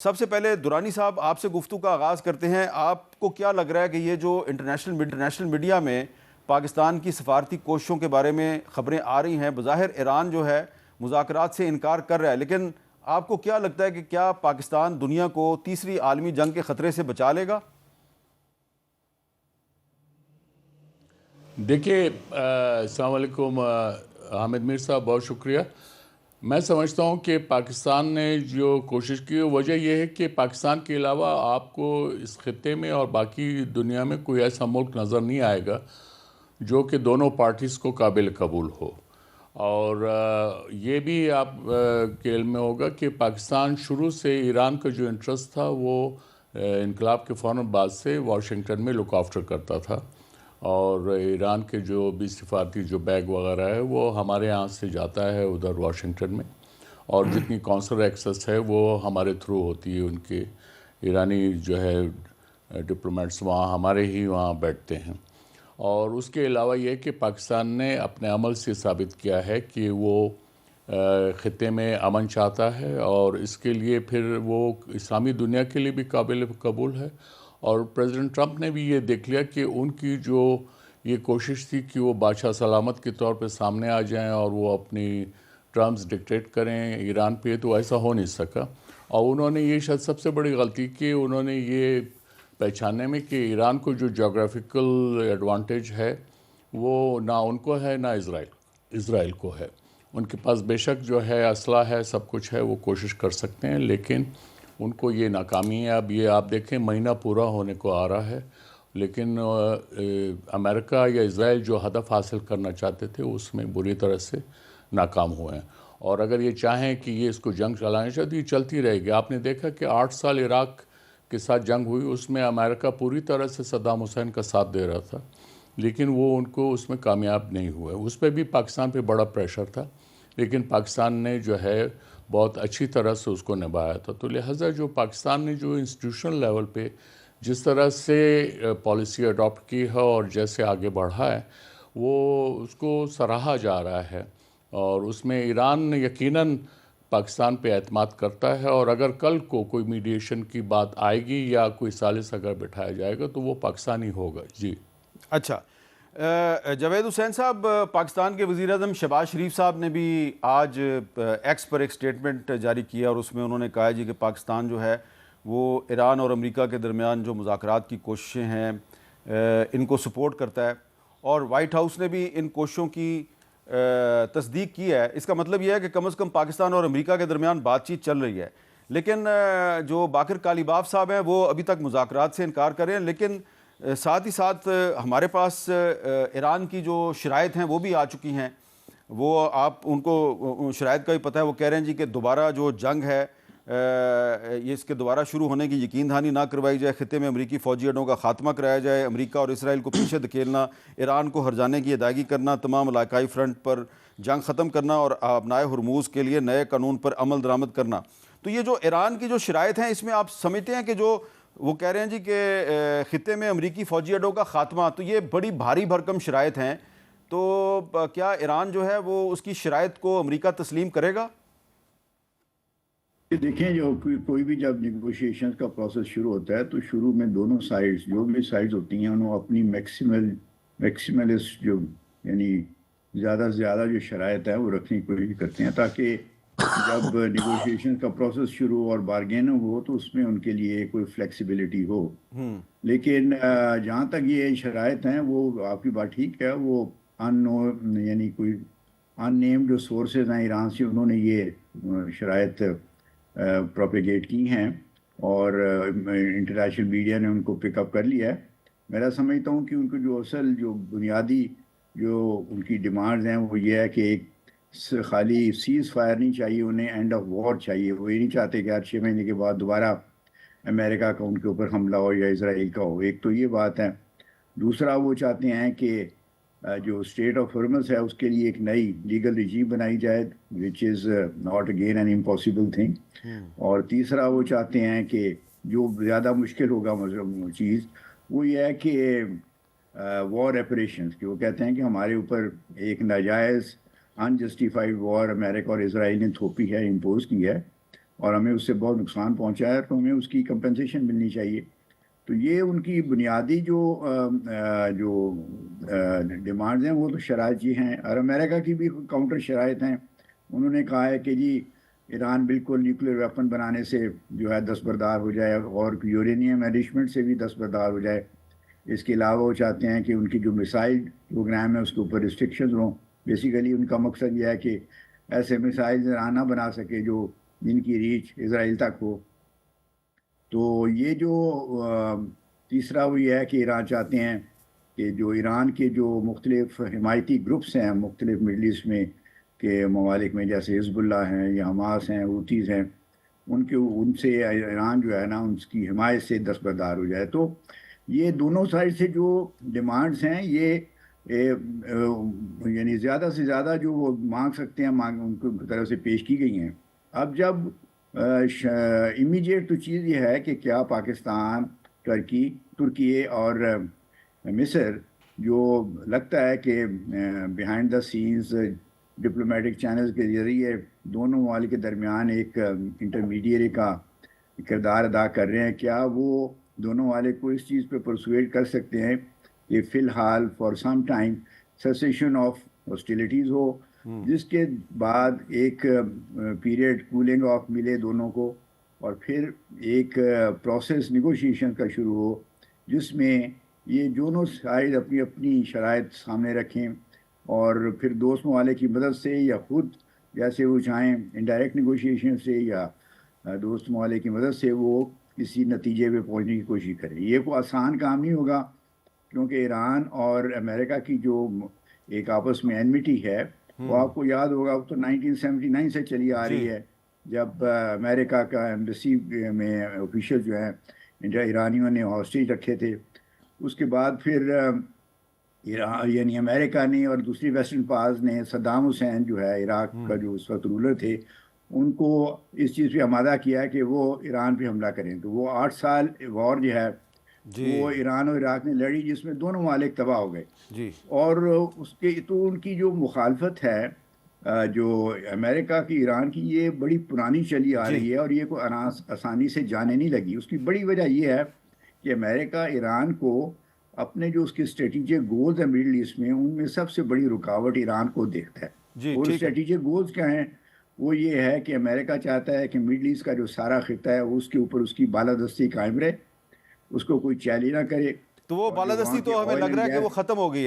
سب سے پہلے درانی صاحب آپ سے گفتگو کا آغاز کرتے ہیں. آپ کو کیا لگ رہا ہے کہ یہ جو انٹرنیشنل میڈیا میں پاکستان کی سفارتی کوششوں کے بارے میں خبریں آ رہی ہیں، بظاہر ایران جو ہے مذاکرات سے انکار کر رہا ہے، لیکن آپ کو کیا لگتا ہے کہ کیا پاکستان دنیا کو تیسری عالمی جنگ کے خطرے سے بچا لے گا؟ دیکھیے السلام علیکم حامد میر صاحب، بہت شکریہ. میں سمجھتا ہوں کہ پاکستان نے جو کوشش کی وجہ یہ ہے کہ پاکستان کے علاوہ آپ کو اس خطے میں اور باقی دنیا میں کوئی ایسا ملک نظر نہیں آئے گا جو کہ دونوں پارٹیز کو قابل قبول ہو. اور یہ بھی آپ کے علم میں ہوگا کہ پاکستان شروع سے ایران کا جو انٹرسٹ تھا وہ انقلاب کے فوراً بعد سے واشنگٹن میں لک آفٹر کرتا تھا، اور ایران کے جو بھی سفارتی جو بیگ وغیرہ ہے وہ ہمارے یہاں سے جاتا ہے ادھر واشنگٹن میں، اور جتنی کونسلر ایکسس ہے وہ ہمارے تھرو ہوتی ہے. ان کے ایرانی جو ہے ڈپلومیٹس وہاں ہمارے ہی وہاں بیٹھتے ہیں. اور اس کے علاوہ یہ کہ پاکستان نے اپنے عمل سے ثابت کیا ہے کہ وہ خطے میں امن چاہتا ہے، اور اس کے لیے پھر وہ اسلامی دنیا کے لیے بھی قابل قبول ہے. اور پریزیڈنٹ ٹرمپ نے بھی یہ دیکھ لیا کہ ان کی جو یہ کوشش تھی کہ وہ بادشاہ سلامت کے طور پہ سامنے آ جائیں اور وہ اپنی ٹرمز ڈکٹیٹ کریں ایران پہ، تو ایسا ہو نہیں سکا. اور انہوں نے یہ شاید سب سے بڑی غلطی کی، انہوں نے یہ پہچاننے میں کہ ایران کو جو جغرافیکل ایڈوانٹیج ہے وہ نہ ان کو ہے نہ اسرائیل کو ہے. ان کے پاس بے شک جو ہے اسلحہ ہے، سب کچھ ہے، وہ کوشش کر سکتے ہیں، لیکن ان کو یہ ناکامی ہے. اب یہ آپ دیکھیں مہینہ پورا ہونے کو آ رہا ہے، لیکن امریکہ یا اسرائیل جو ہدف حاصل کرنا چاہتے تھے اس میں بری طرح سے ناکام ہوئے ہیں. اور اگر یہ چاہیں کہ یہ اس کو جنگ چلانا چاہتے، یہ چلتی رہے گی. آپ نے دیکھا کہ 8 سال عراق کے ساتھ جنگ ہوئی، اس میں امریکہ پوری طرح سے صدام حسین کا ساتھ دے رہا تھا، لیکن وہ ان کو اس میں کامیاب نہیں ہوئے. اس پہ بھی پاکستان پہ بڑا پریشر تھا، لیکن پاکستان نے جو ہے بہت اچھی طرح سے اس کو نبھایا تھا. تو لہٰذا جو پاکستان نے جو انسٹیٹیوشنل لیول پہ جس طرح سے پالیسی اڈاپٹ کی ہے اور جیسے آگے بڑھا ہے، وہ اس کو سراہا جا رہا ہے. اور اس میں ایران یقیناً پاکستان پہ اعتماد کرتا ہے، اور اگر کل کو کوئی میڈیشن کی بات آئے گی یا کوئی ثالث اگر بٹھایا جائے گا تو وہ پاکستانی ہوگا. جی اچھا، جاوید حسین صاحب، پاکستان کے وزیر اعظم شہباز شریف صاحب نے بھی آج ایکس پر ایک سٹیٹمنٹ جاری کیا، اور اس میں انہوں نے کہا جی کہ پاکستان جو ہے وہ ایران اور امریکہ کے درمیان جو مذاکرات کی کوششیں ہیں ان کو سپورٹ کرتا ہے، اور وائٹ ہاؤس نے بھی ان کوششوں کی تصدیق کی ہے. اس کا مطلب یہ ہے کہ کم از کم پاکستان اور امریکہ کے درمیان بات چیت چل رہی ہے. لیکن جو باقر کالیباف صاحب ہیں وہ ابھی تک مذاکرات سے انکار کر رہے ہیں، لیکن ساتھ ہی ساتھ ہمارے پاس ایران کی جو شرائط ہیں وہ بھی آ چکی ہیں. وہ آپ ان کو شرائط کا بھی پتہ ہے، وہ کہہ رہے ہیں جی کہ دوبارہ جو جنگ ہے یہ اس کے دوبارہ شروع ہونے کی یقین دہانی نہ کروائی جائے، خطے میں امریکی فوجی اڈوں کا خاتمہ کرایا جائے، امریکہ اور اسرائیل کو پیچھے دھکیلنا، ایران کو ہرجانے کی ادائیگی کرنا، تمام علاقائی فرنٹ پر جنگ ختم کرنا، اور آبنائے ہرموز کے لیے نئے قانون پر عمل درآمد کرنا. تو یہ جو ایران کی جو شرائط ہیں، اس میں آپ سمجھتے ہیں کہ جو وہ کہہ رہے ہیں جی کہ خطے میں امریکی فوجی اڈوں کا خاتمہ، تو یہ بڑی بھاری بھرکم شرائط ہیں، تو کیا ایران جو ہے وہ اس کی شرائط کو امریکہ تسلیم کرے گا؟ دیکھیں، جو کوئی بھی جب نیگوشیشن کا پروسیس شروع ہوتا ہے تو شروع میں دونوں سائڈز جو بھی سائڈز ہوتی ہیں انہوں اپنی میکسیملسٹ جو یعنی زیادہ سے زیادہ جو شرائط ہے وہ رکھنے کی کوشش کرتے ہیں، تاکہ جب نیگوشیشن کا پروسیس شروع اور بارگیننگ ہو تو اس میں ان کے لیے کوئی فلیکسیبلٹی ہو. لیکن جہاں تک یہ شرائط ہیں، وہ آپ کی بات ٹھیک ہے، وہ یعنی کوئی ان نیمڈ جو سورسز ہیں ایران سے، انہوں نے یہ شرائط پروپیگیٹ کی ہیں، اور انٹرنیشنل میڈیا نے ان کو پک اپ کر لیا ہے. میرا سمجھتا ہوں کہ ان کو جو اصل جو بنیادی جو ان کی ڈیمانڈز ہیں وہ یہ ہے کہ ایک خالی سیز فائر نہیں چاہیے، انہیں اینڈ آف وار چاہیے. وہ یہ نہیں چاہتے کہ ہر 6 مہینے کے بعد دوبارہ امریکہ کا ان کے اوپر حملہ ہو یا اسرائیل کا ہو. ایک تو یہ بات ہے. دوسرا، وہ چاہتے ہیں کہ جو اسٹیٹ آف ہرمز ہے اس کے لیے ایک نئی لیگل رجیم بنائی جائے، which is not again an impossible thing. اور تیسرا، وہ چاہتے ہیں کہ جو زیادہ مشکل ہوگا چیز وہ یہ ہے کہ وار ریپریشنز، کہ وہ کہتے ہیں کہ ہمارے اوپر ایک ناجائز انجسٹیفائڈ وار امریکہ اور اسرائیل نے تھوپی ہے، امپوز کی ہے، اور ہمیں اس سے بہت نقصان پہنچا ہے، تو ہمیں اس کی کمپنسیشن ملنی چاہیے۔ تو یہ ان کی بنیادی جو ڈیمانڈز ہیں وہ تو شرائط یہ ہیں، اور امریکہ کی بھی کاؤنٹر شرائط ہیں۔ انہوں نے کہا ہے کہ جی ایران بالکل نیوکلیر ویپن بنانے سے جو ہے دستبردار ہو جائے، اور یورینیم انریچمنٹ سے بھی دستبردار ہو جائے۔ اس کے علاوہ وہ چاہتے ہیں کہ ان کی جو میسائل پروگرام ہے اس کے اوپر ریسٹرکشنز ہوں۔ بیسیکلی ان کا مقصد یہ ہے کہ ایسے میسائل ایران نہ بنا سکے جن کی ریچ اسرائیل تک ہو۔ تو یہ جو تیسرا وہ یہ ہے کہ ایران چاہتے ہیں کہ جو ایران کے جو مختلف حمایتی گروپس ہیں مختلف مڈل ایسٹ میں کے ممالک میں، جیسے حزب اللہ ہیں یا حماس ہیں، حوتیز ہیں، ان سے ایران جو ہے نا ان کی حمایت سے دستبردار ہو جائے۔ تو یہ دونوں سائڈ سے جو ڈیمانڈز ہیں یہ یعنی زیادہ سے زیادہ جو وہ مانگ سکتے ہیں ان کی طرف سے پیش کی گئی ہیں۔ اب جب امیڈیٹ تو چیز یہ ہے کہ کیا پاکستان، ترکی اور مصر جو لگتا ہے کہ behind the scenes diplomatic channels کے ذریعے دونوں ممالک کے درمیان ایک انٹرمیڈیری کا کردار ادا کر رہے ہیں، کیا وہ دونوں ممالک کو اس چیز پہ پرسویٹ کر سکتے ہیں کہ فی الحال for some time cessation of hostilities ہو، جس کے بعد ایک پیریڈ کولنگ آف ملے دونوں کو، اور پھر ایک پروسیس نیگوشیشن کا شروع ہو جس میں یہ دونوں سائڈ اپنی اپنی شرائط سامنے رکھیں، اور پھر دوست ممالک کی مدد سے یا خود جیسے وہ چاہیں انڈائریکٹ نیگوشیشن سے یا دوست ممالک کی مدد سے وہ کسی نتیجے پہ پہنچنے کی کوشش کریں۔ یہ کوئی آسان کام نہیں ہوگا، کیونکہ ایران اور امریکہ کی جو ایک آپس میں انمیٹی ہے وہ آپ کو یاد ہوگا وہ تو 1979 سے چلی آ رہی ہے، جب امریکہ کا ایمبیسی میں آفیشل جو ہیں ایرانیوں نے ہاسٹیج رکھے تھے۔ اس کے بعد پھر یعنی امریکہ نے اور دوسری ویسٹرن پاورز نے صدام حسین جو ہے عراق کا جو اس وقت رولر تھے ان کو اس چیز پہ آمادہ کیا کہ وہ ایران پہ حملہ کریں۔ تو وہ 8 سال وار جو ہے وہ ایران اور عراق نے لڑی، جس میں دونوں ممالک تباہ ہو گئے۔ اور اس کے تو ان کی جو مخالفت ہے جو امریکہ کی ایران کی، یہ بڑی پرانی چلی آ رہی ہے، اور یہ کوئی آسانی سے جانے نہیں لگی۔ اس کی بڑی وجہ یہ ہے کہ امریکہ ایران کو اپنے جو اس کے اسٹریٹجک گولز ہیں مڈل ایسٹ میں، ان میں سب سے بڑی رکاوٹ ایران کو دیکھتا ہے۔ اور اسٹریٹجک گولز کیا ہیں؟ وہ یہ ہے کہ امریکہ چاہتا ہے کہ مڈل ایسٹ کا جو سارا خطہ ہے اس کے اوپر اس کی بالادستی قائم رہے، اس کو کوئی چیلنج نہ کرے۔ تو وہ بالادستی تو ہمیں لگ رہا ہے کہ وہ ختم ہو گئی ہے۔